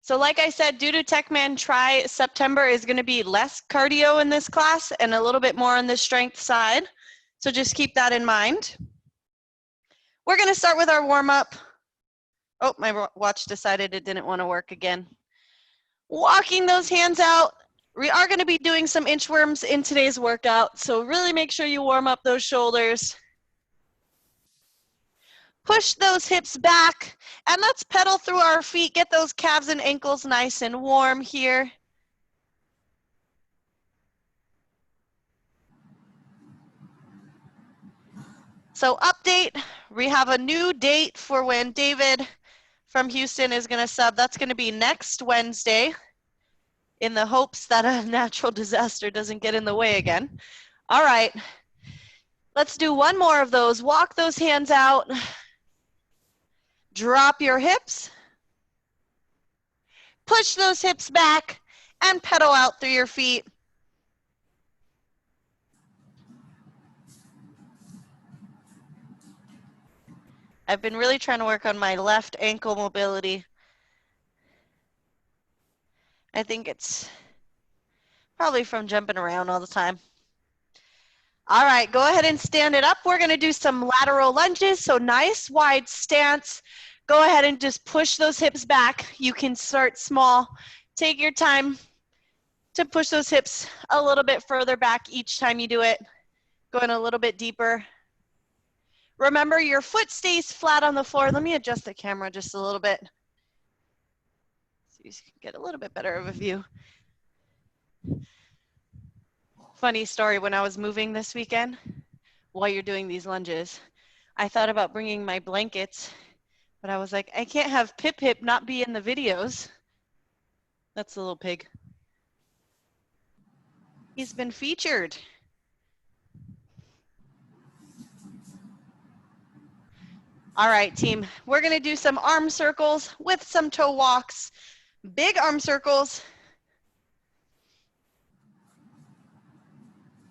So like I said, due to Techman Tri, September is going to be less cardio in this class and a little bit more on the strength side. So just keep that in mind. We're going to start with our warm-up. Oh, my watch decided it didn't want to work again. Walking those hands out. We are going to be doing some inchworms in today's workout, so really make sure you warm up those shoulders. Push those hips back, and let's pedal through our feet. Get those calves and ankles nice and warm here. So update, we have a new date for when David from Houston is going to sub. That's going to be next Wednesday, in the hopes that a natural disaster doesn't get in the way again. All right, let's do one more of those. Walk those hands out. Drop your hips. Push those hips back and pedal out through your feet. I've been really trying to work on my left ankle mobility. I think it's probably from jumping around all the time. All right, go ahead and stand it up. We're gonna do some lateral lunges, so nice wide stance. Go ahead and just push those hips back. You can start small. Take your time to push those hips a little bit further back each time you do it. Going a little bit deeper. Remember, your foot stays flat on the floor. Let me adjust the camera just a little bit so you can get a little bit better of a view. Funny story, when I was moving this weekend, while you're doing these lunges, I thought about bringing my blankets, but I was like, I can't have Pip Hip not be in the videos. That's the little pig. He's been featured. All right, team, we're gonna do some arm circles with some toe walks. Big arm circles.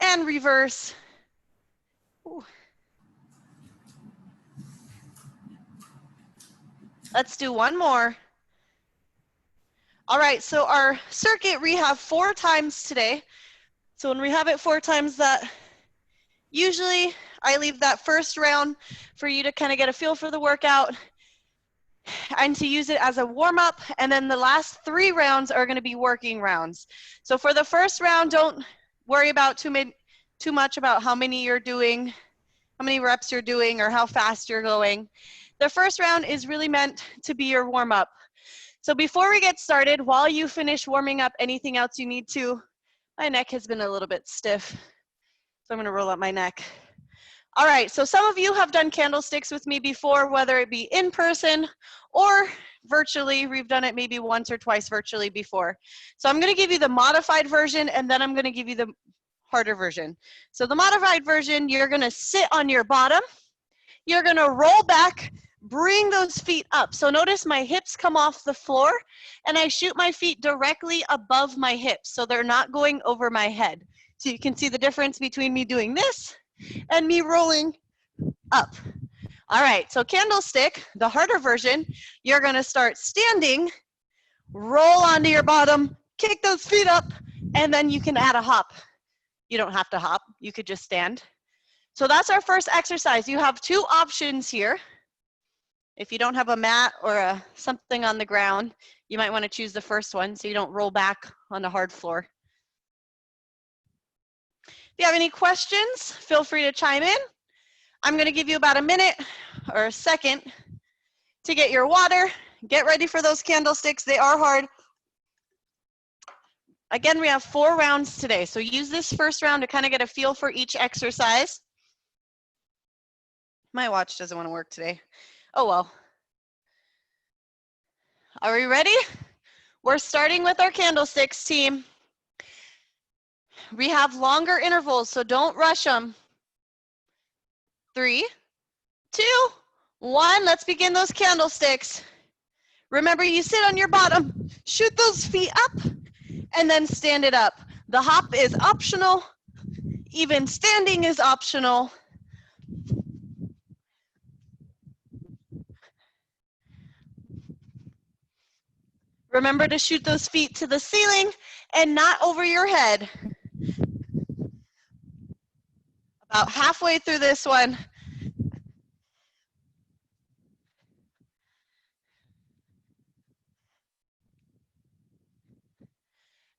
And reverse. Ooh. Let's do one more. All right, so our circuit we have 4 times today. So when we have it 4 times, that usually I leave that first round for you to kind of get a feel for the workout and to use it as a warm-up, and then the last 3 rounds are going to be working rounds. So for the first round, don't worry about too much about how many you're doing, how many reps you're doing, or how fast you're going. The first round is really meant to be your warm-up. So before we get started, while you finish warming up anything else you need to, my neck has been a little bit stiff, so I'm going to roll up my neck. All right, so some of you have done candlesticks with me before, whether it be in person or virtually. We've done it maybe once or twice virtually before. So I'm going to give you the modified version, and then I'm going to give you the harder version. So the modified version, you're going to sit on your bottom. You're going to roll back, bring those feet up. So notice my hips come off the floor, and I shoot my feet directly above my hips, so they're not going over my head. So you can see the difference between me doing this and me rolling up. All right, so candlestick, the harder version, you're gonna start standing, roll onto your bottom, kick those feet up, and then you can add a hop. You don't have to hop, you could just stand. So that's our first exercise. You have 2 options here. If you don't have a mat or something on the ground, you might wanna choose the first one so you don't roll back on the hard floor. If you have any questions, feel free to chime in. I'm going to give you about a minute or a second to get your water. Get ready for those candlesticks. They are hard. Again, we have 4 rounds today, so use this first round to kind of get a feel for each exercise. My watch doesn't want to work today. Oh well. Are we ready? We're starting with our candlesticks, team. We have longer intervals, so don't rush them. 3, 2, 1. Let's begin those candlesticks. Remember, you sit on your bottom, shoot those feet up, and then stand it up. The hop is optional. Even standing is optional. Remember to shoot those feet to the ceiling and not over your head. About halfway through this one.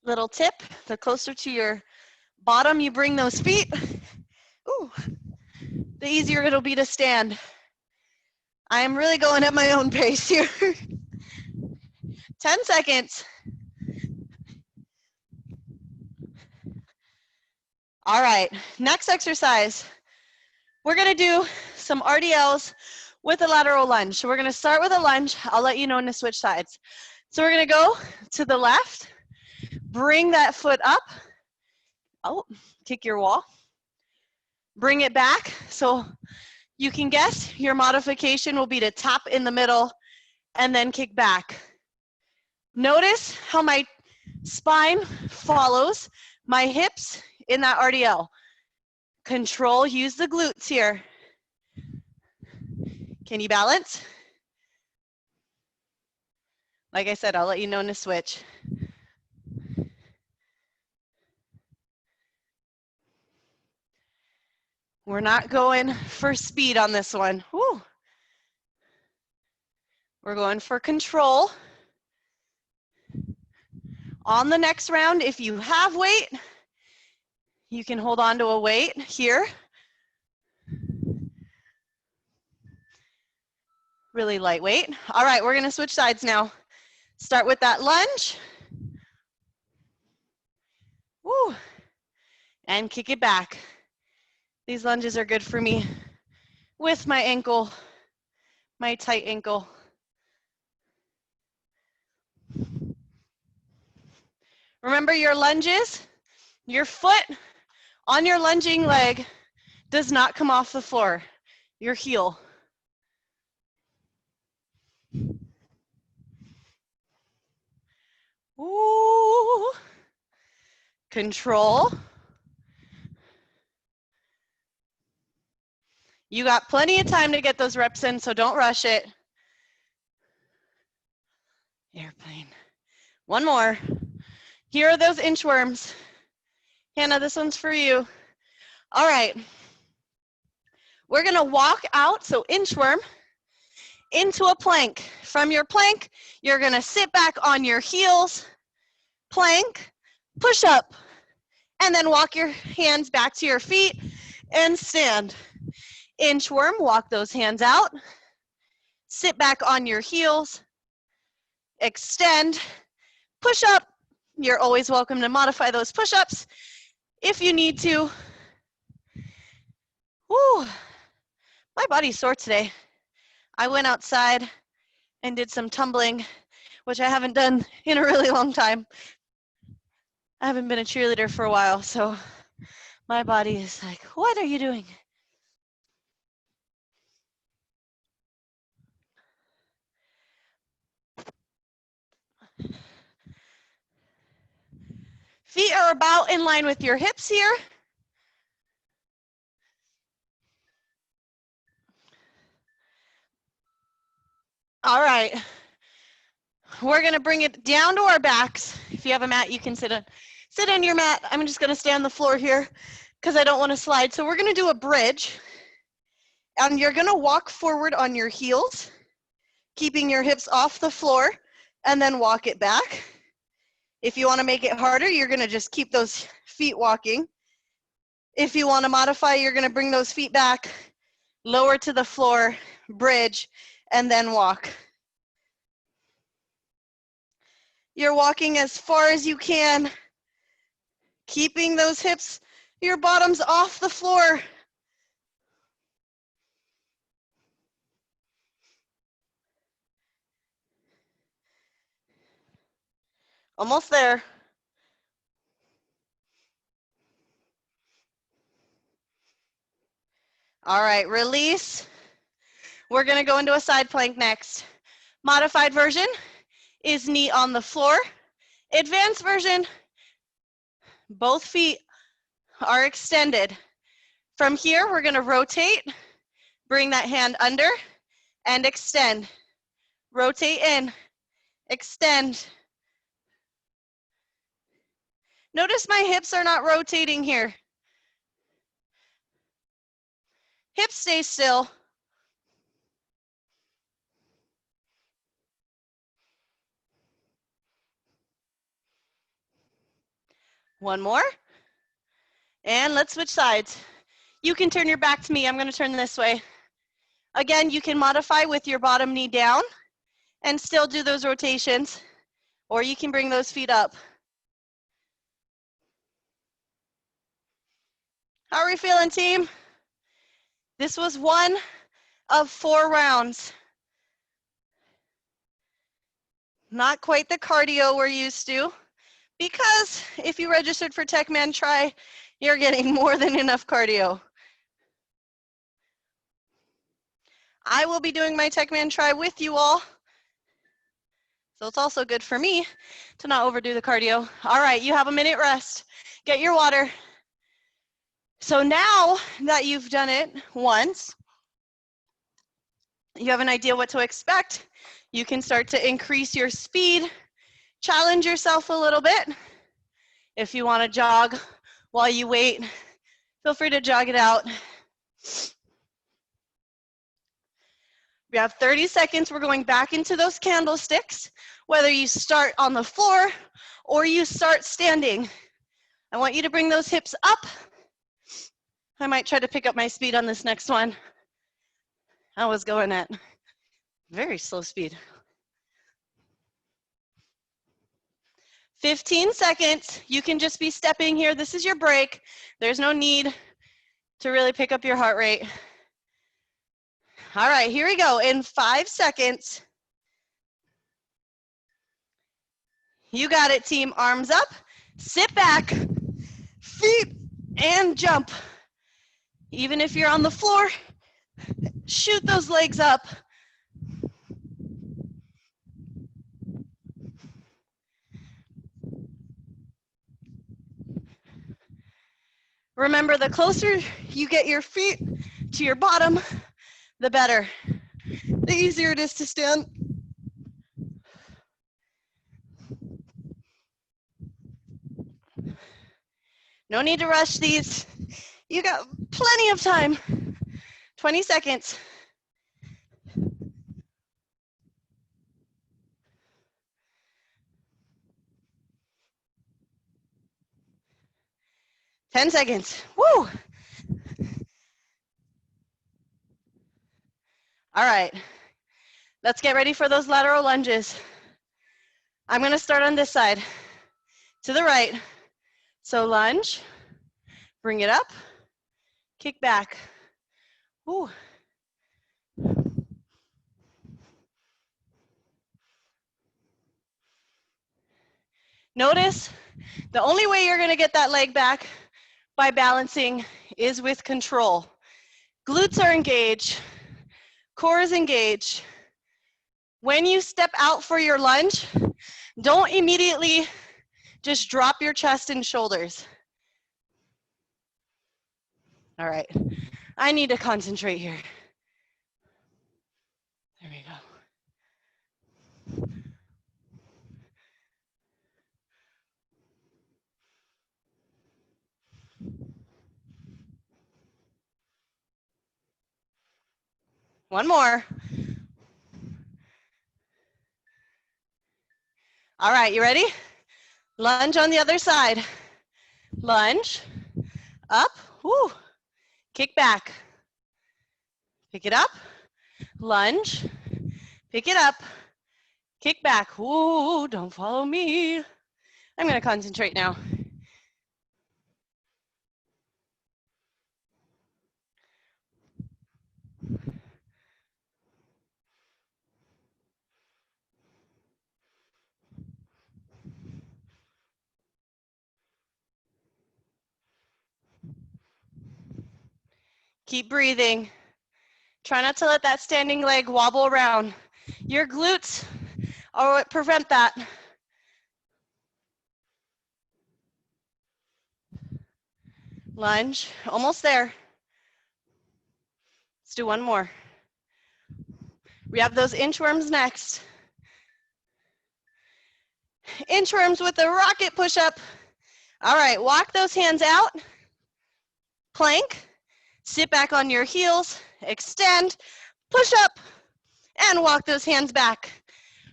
Little tip, the closer to your bottom you bring those feet, ooh, the easier it'll be to stand. I am really going at my own pace here. 10 seconds. All right, next exercise. We're gonna do some RDLs with a lateral lunge. So we're gonna start with a lunge. I'll let you know when to switch sides. So we're gonna go to the left, bring that foot up. Oh, kick your wall. Bring it back. So you can guess your modification will be to tap in the middle and then kick back. Notice how my spine follows my hips in that RDL. Control, use the glutes here. Can you balance? Like I said, I'll let you know when to switch. We're not going for speed on this one. Woo. We're going for control. On the next round, if you have weight, you can hold on to a weight here. Really lightweight. All right, we're gonna switch sides now. Start with that lunge. Woo. And kick it back. These lunges are good for me with my ankle, my tight ankle. Remember your lunges, your foot on your lunging leg does not come off the floor, your heel. Ooh. Control. You got plenty of time to get those reps in, so don't rush it. Airplane. One more. Here are those inchworms. Hannah, this one's for you. All right. We're gonna walk out, so inchworm, into a plank. From your plank, you're gonna sit back on your heels, plank, push up, and then walk your hands back to your feet and stand. Inchworm, walk those hands out, sit back on your heels, extend, push up. You're always welcome to modify those push-ups if you need to. Woo, my body's sore today. I went outside and did some tumbling, which I haven't done in a really long time. I haven't been a cheerleader for a while, so my body is like, what are you doing? Feet are about in line with your hips here. All right, we're gonna bring it down to our backs. If you have a mat, you can sit on your mat. I'm just gonna stay on the floor here because I don't wanna slide. So we're gonna do a bridge, and you're gonna walk forward on your heels, keeping your hips off the floor, and then walk it back. If you wanna make it harder, you're gonna just keep those feet walking. If you wanna modify, you're gonna bring those feet back, lower to the floor, bridge, and then walk. You're walking as far as you can, keeping those hips, your bottoms off the floor. Almost there. All right, release. We're gonna go into a side plank next. Modified version is knee on the floor. Advanced version, both feet are extended. From here, we're gonna rotate, bring that hand under, and extend. Rotate in, extend, Notice my hips are not rotating here. Hips stay still. One more. And let's switch sides. You can turn your back to me. I'm going to turn this way. Again, you can modify with your bottom knee down and still do those rotations, or you can bring those feet up. How are we feeling, team? This was 1 of 4 rounds. Not quite the cardio we're used to, because if you registered for Techman Tri, you're getting more than enough cardio. I will be doing my Techman Tri with you all, so it's also good for me to not overdo the cardio. All right, you have a minute rest. Get your water. So now that you've done it once, you have an idea what to expect. You can start to increase your speed, challenge yourself a little bit. If you want to jog while you wait, feel free to jog it out. We have 30 seconds. We're going back into those candlesticks, whether you start on the floor or you start standing. I want you to bring those hips up. I might try to pick up my speed on this next one. I was going at very slow speed. 15 seconds. You can just be stepping here. This is your break. There's no need to really pick up your heart rate. All right, here we go. In 5 seconds. You got it, team. Arms up, sit back, feet, and jump. Even if you're on the floor, shoot those legs up. Remember, the closer you get your feet to your bottom, the better. The easier it is to stand. No need to rush these. You got plenty of time. 20 seconds. Ten seconds. Woo! All right. Let's get ready for those lateral lunges. I'm going to start on this side. To the right. So lunge. Bring it up. Kick back. Woo. Notice the only way you're going to get that leg back by balancing is with control. Glutes are engaged. Core is engaged. When you step out for your lunge, don't immediately just drop your chest and shoulders. All right, I need to concentrate here. There we go. One more. All right, you ready? Lunge on the other side. Lunge, up, woo. Kick back. Pick it up, lunge, pick it up, kick back. Ooh, don't follow me. I'm gonna concentrate now. Keep breathing. Try not to let that standing leg wobble around. Your glutes are what prevent that. Lunge, almost there. Let's do one more. We have those inchworms next. Inchworms with a rocket push-up. All right, walk those hands out. Plank. Sit back on your heels. Extend. Push up. And walk those hands back.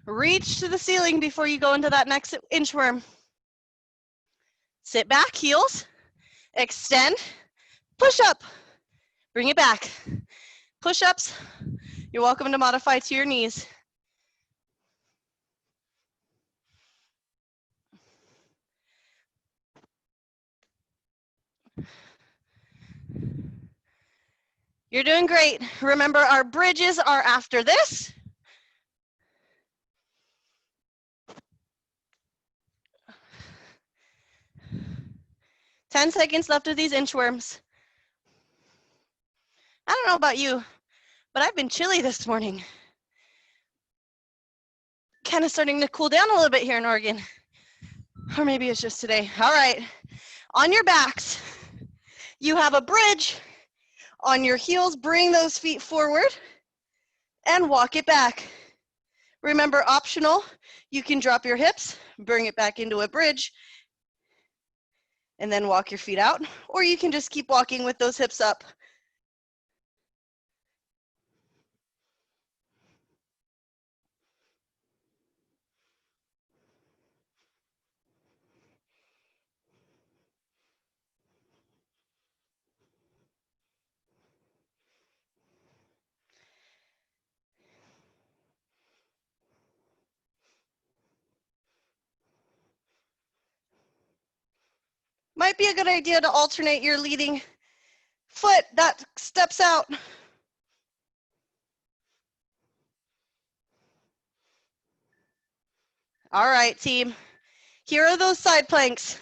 Reach to the ceiling before you go into that next inchworm. Sit back, heels. Extend. Push up. Bring it back. Push-ups. You're welcome to modify to your knees. You're doing great. Remember, our bridges are after this. Ten seconds left of these inchworms. I don't know about you, but I've been chilly this morning. Kind of starting to cool down a little bit here in Oregon. Or maybe it's just today. All right, on your backs, you have a bridge. On your heels, bring those feet forward and walk it back. Remember, optional, you can drop your hips, bring it back into a bridge, and then walk your feet out, or you can just keep walking with those hips up. Might be a good idea to alternate your leading foot that steps out. All right, team. Here are those side planks.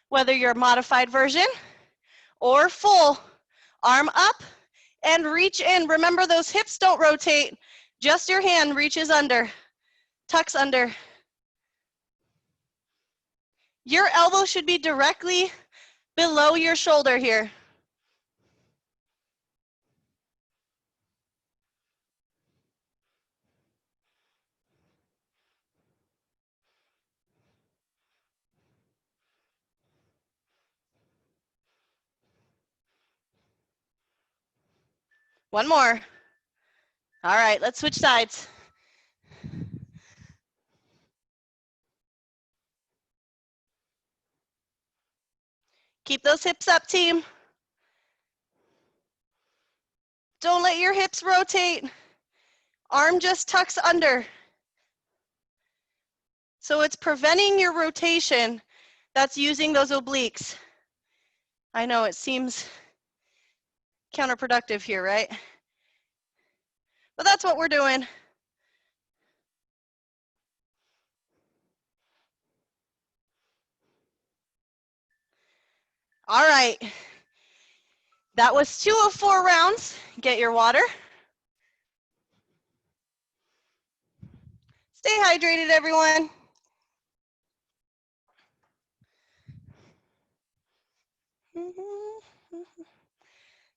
Whether you're a modified version or full, arm up and reach in. Remember, those hips don't rotate. Just your hand reaches under, tucks under. Your elbow should be directly below your shoulder here. One more. All right, let's switch sides. Keep those hips up, team. Don't let your hips rotate. Arm just tucks under. So it's preventing your rotation that's using those obliques. I know it seems counterproductive here, right? But that's what we're doing. All right. That was 2 of 4 rounds. Get your water. Stay hydrated, everyone.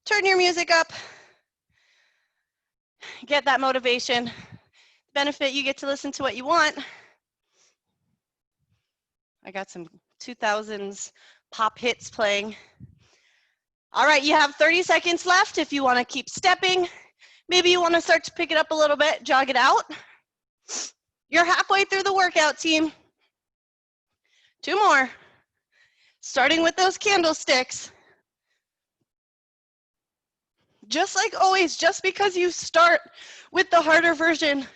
Turn your music up. Get that motivation. Benefit, you get to listen to what you want. I got some 2000s pop hits playing. All right, you have 30 seconds left if you want to keep stepping. Maybe you want to start to pick it up a little bit, jog it out. You're halfway through the workout, team. 2 more. Starting with those candlesticks. Just like always, just because you start with the harder version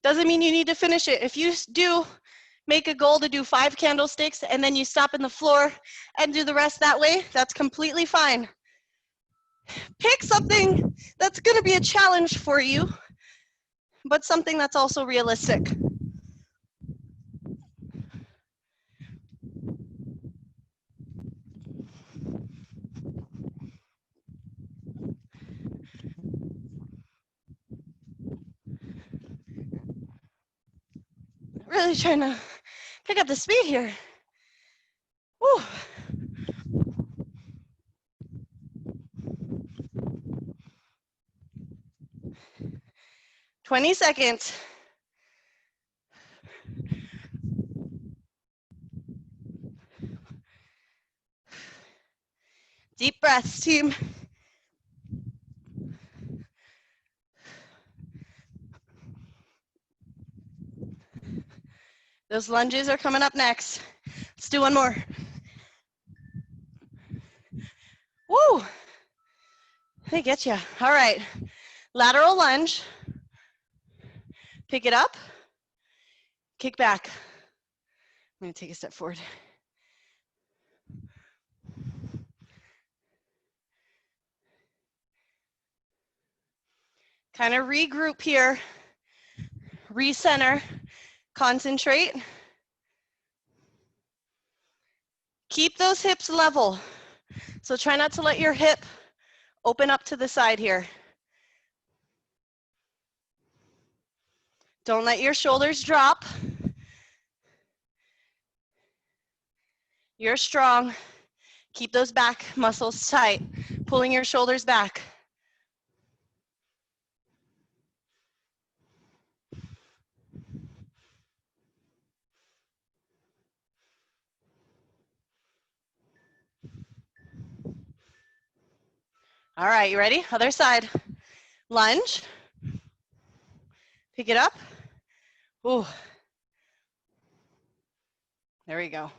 doesn't mean you need to finish it. If you do make a goal to do 5 candlesticks and then you stop in the floor and do the rest that way, that's completely fine. Pick something that's going to be a challenge for you, but something that's also realistic. Really trying to pick up the speed here. Woo. "20 seconds. Deep breaths, team. Those lunges are coming up next. Let's do one more. Woo! They get you. All right. Lateral lunge. Pick it up. Kick back. I'm going to take a step forward. Kind of regroup here. Recenter. Concentrate. Keep those hips level. So try not to let your hip open up to the side here. Don't let your shoulders drop. You're strong. Keep those back muscles tight, pulling your shoulders back. All right, you ready? Other side. Lunge. Pick it up. Ooh. There we go.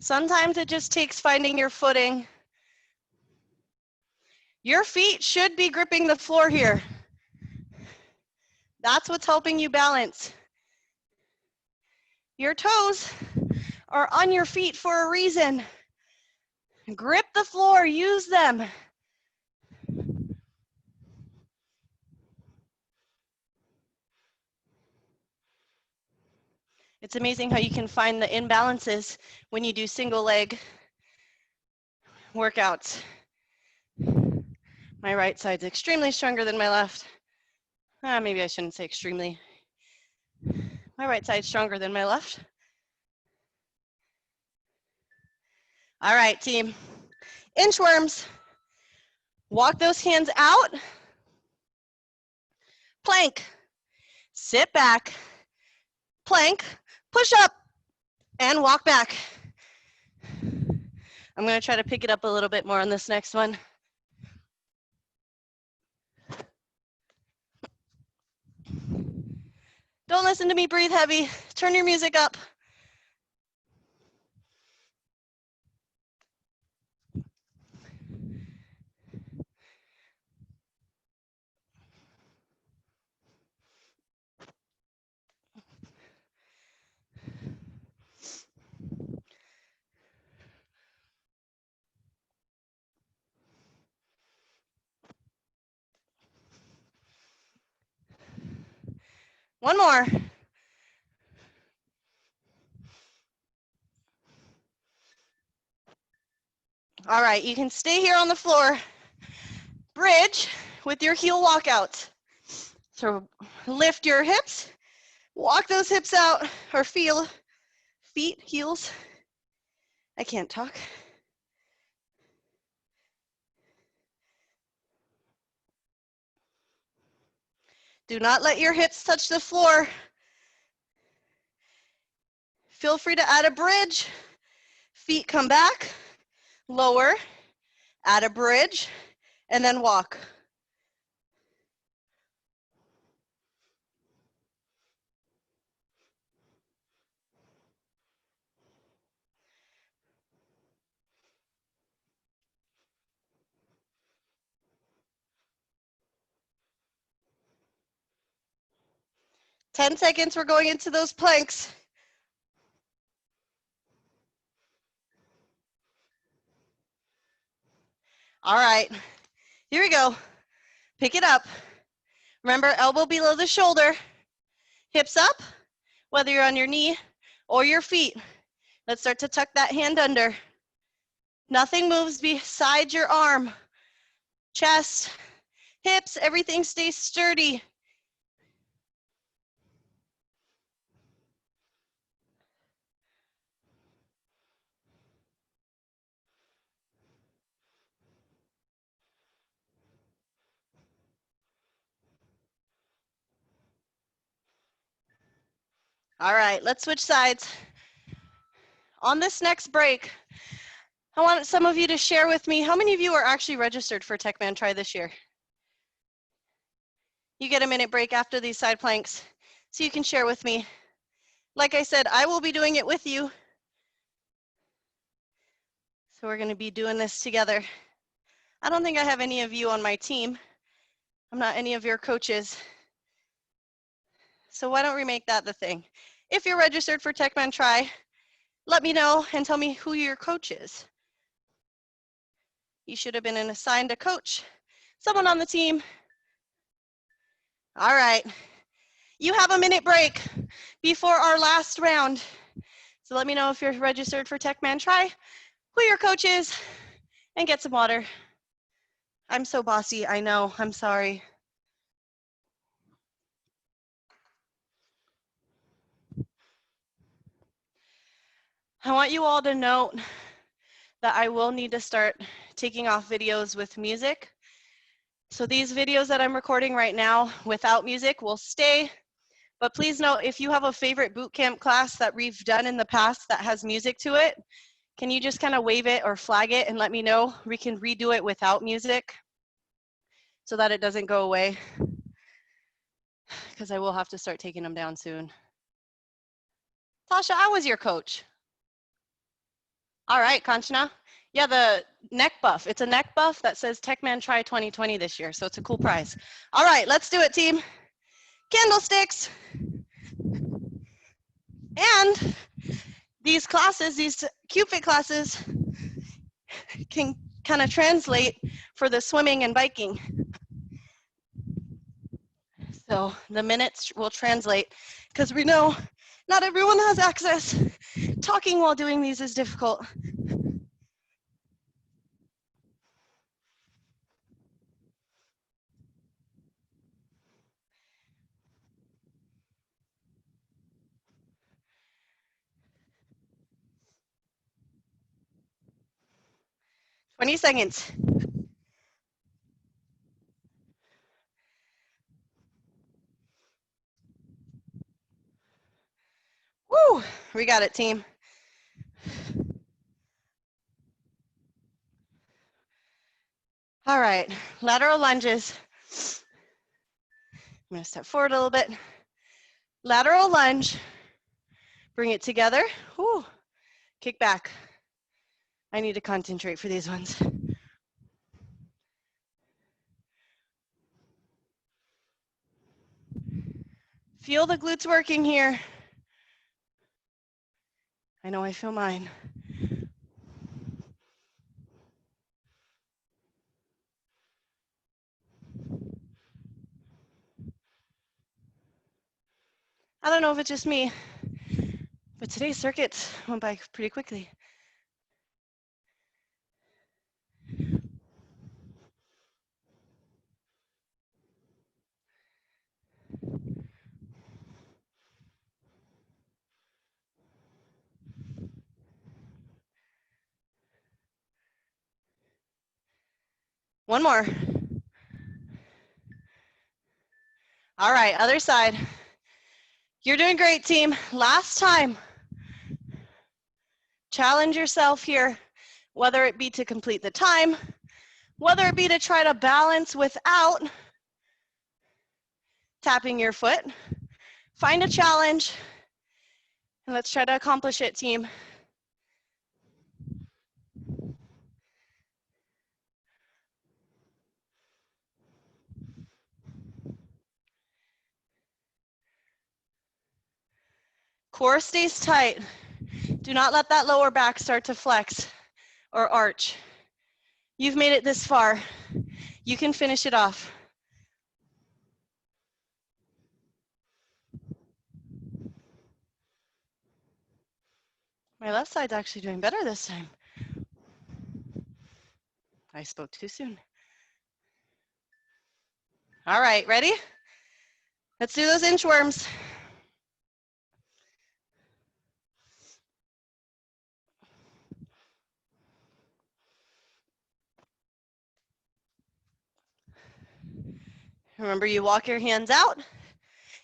Sometimes it just takes finding your footing. Your feet should be gripping the floor here. That's what's helping you balance. Your toes are on your feet for a reason. Grip the floor, use them. It's amazing how you can find the imbalances when you do single leg workouts. My right side's extremely stronger than my left. Maybe I shouldn't say extremely. My right side's stronger than my left. All right, team. Inchworms. Walk those hands out. Plank. Sit back. Plank. Push up. And walk back. I'm going to try to pick it up a little bit more on this next one. Don't listen to me breathe heavy. Turn your music up. One more. All right, you can stay here on the floor. Bridge with your heel walkout. So lift your hips, walk those hips out, or feel feet, heels. I can't talk. Do not let your hips touch the floor. Feel free to add a bridge. Feet come back, lower, add a bridge, and then walk. Ten seconds, we're going into those planks. All right, here we go. Pick it up. Remember, elbow below the shoulder, hips up, whether you're on your knee or your feet. Let's start to tuck that hand under. Nothing moves beside your arm. Chest, hips, everything stays sturdy. All right, let's switch sides. On this next break, I want some of you to share with me, how many of you are actually registered for Techman Tri this year? You get a minute break after these side planks so you can share with me. Like I said, I will be doing it with you. So we're going to be doing this together. I don't think I have any of you on my team. I'm not any of your coaches. So why don't we make that the thing? If you're registered for Techman Tri, let me know and tell me who your coach is. You should have been assigned a coach, someone on the team. All right. You have a minute break before our last round. So let me know if you're registered for Techman Tri, who your coach is, and get some water. I'm so bossy, I know, I'm sorry. I want you all to note that I will need to start taking off videos with music. So these videos that I'm recording right now without music will stay. But please note, if you have a favorite boot camp class that we've done in the past that has music to it, can you just kind of wave it or flag it and let me know? We can redo it without music so that it doesn't go away, because I will have to start taking them down soon. Tasha, I was your coach. All right, Kanchana. Yeah, the neck buff. It's a neck buff that says Techman Tri 2020 this year, so it's a cool prize. All right, let's do it, team. Candlesticks. And these classes, these Cupid classes, can kind of translate for the swimming and biking. So the minutes will translate, because we know not everyone has access. Talking while doing these is difficult. "20 seconds. Woo, we got it, team. All right, lateral lunges. I'm gonna step forward a little bit. Lateral lunge, bring it together. Woo, kick back. I need to concentrate for these ones. Feel the glutes working here. I know I feel mine. I don't know if it's just me, but today's circuits went by pretty quickly. One more. All right, other side. You're doing great, team. Last time. Challenge yourself here, whether it be to complete the time, whether it be to try to balance without tapping your foot. Find a challenge, and let's try to accomplish it, team. Core stays tight. Do not let that lower back start to flex or arch. You've made it this far. You can finish it off. My left side's actually doing better this time. I spoke too soon. All right, ready? Let's do those inchworms. Remember, you walk your hands out.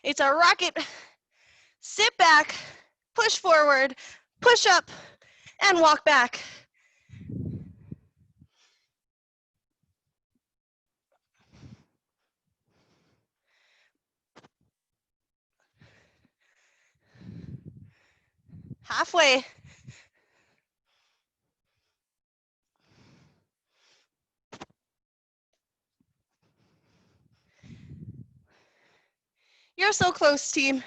It's a rocket. Sit back, push forward, push up, and walk back. Halfway. You're so close, team.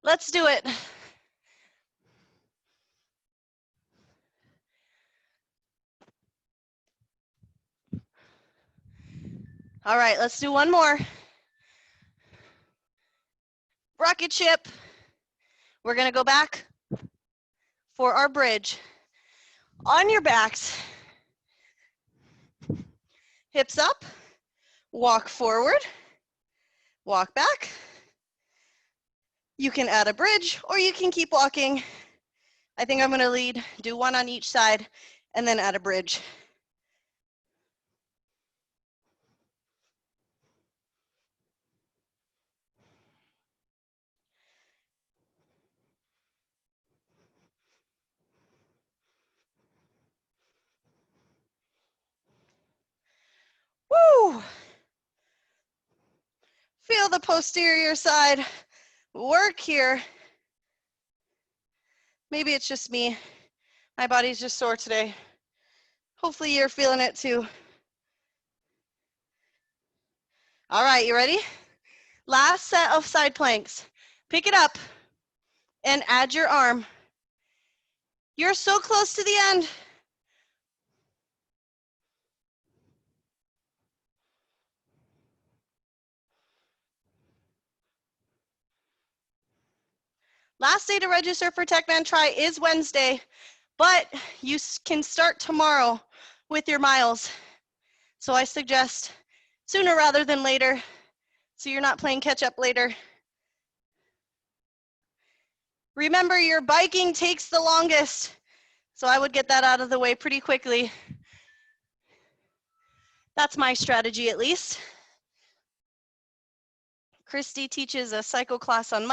Let's do it. All right, let's do one more. Rocket ship. We're gonna go back for our bridge. On your backs, hips up, walk forward, walk back. You can add a bridge or you can keep walking. I think I'm gonna lead, do one on each side, and then add a bridge. Woo! Feel the posterior side work here. Maybe it's just me. My body's just sore today. Hopefully you're feeling it too. All right, you ready? Last set of side planks. Pick it up and add your arm. You're so close to the end. Last day to register for Techman Tri is Wednesday, but you can start tomorrow with your miles. So I suggest sooner rather than later, so you're not playing catch up later. Remember, your biking takes the longest, so I would get that out of the way pretty quickly. That's my strategy, at least. Christy teaches a cycle class on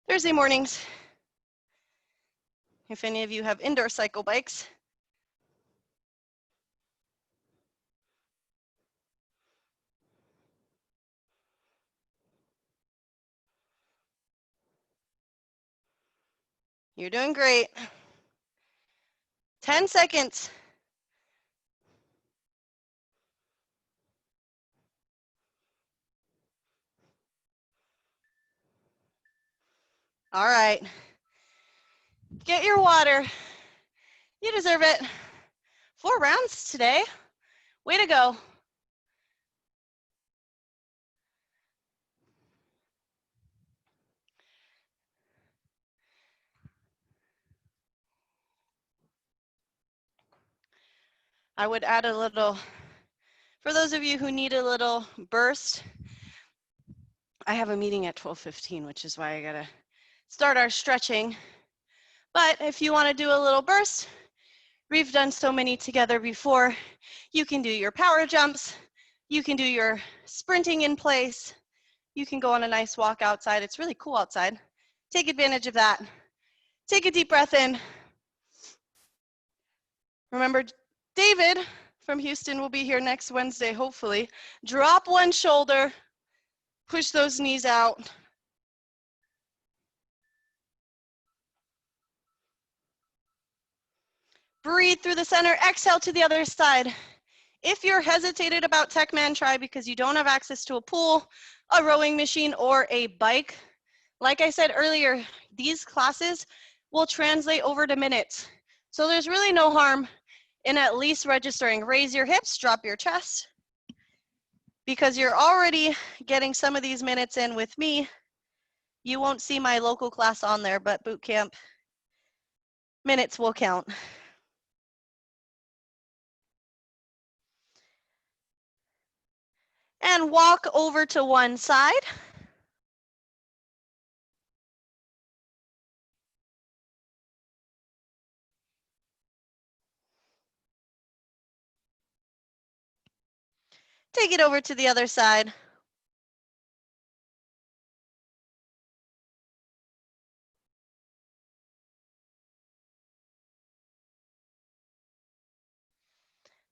Thursday mornings. If any of you have indoor cycle bikes. You're doing great. 10 seconds. All right. Get your water. You deserve it. 4 rounds today. Way to go. I would add a little, for those of you who need a little burst, I have a meeting at 12:15, which is why I gotta start our stretching. But if you wanna do a little burst, we've done so many together before. You can do your power jumps. You can do your sprinting in place. You can go on a nice walk outside. It's really cool outside. Take advantage of that. Take a deep breath in. Remember, David from Houston will be here next Wednesday, hopefully. Drop one shoulder, push those knees out. Breathe through the center, exhale to the other side. If you're hesitated about Techman Tri because you don't have access to a pool, a rowing machine, or a bike, like I said earlier, these classes will translate over to minutes. So there's really no harm in at least registering. Raise your hips, drop your chest, because you're already getting some of these minutes in with me. You won't see my local class on there, but boot camp minutes will count. And walk over to one side. Take it over to the other side.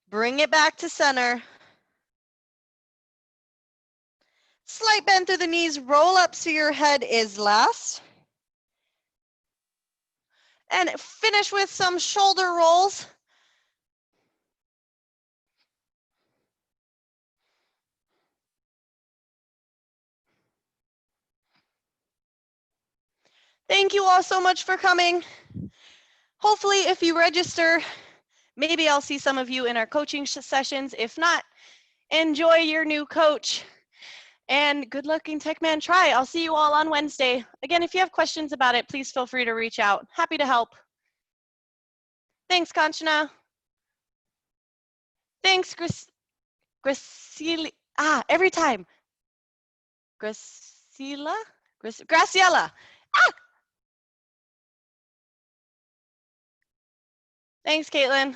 Bring it back to center. Slight bend through the knees, roll up so your head is last. And finish with some shoulder rolls. Thank you all so much for coming. Hopefully, if you register, maybe I'll see some of you in our coaching sessions. If not, enjoy your new coach. And good luck in Techman Tri. I'll see you all on Wednesday. Again, if you have questions about it, please feel free to reach out. Happy to help. Thanks, Kanchana. Thanks, Graciela. Every time. Graciela? Graciela. Thanks, Caitlin.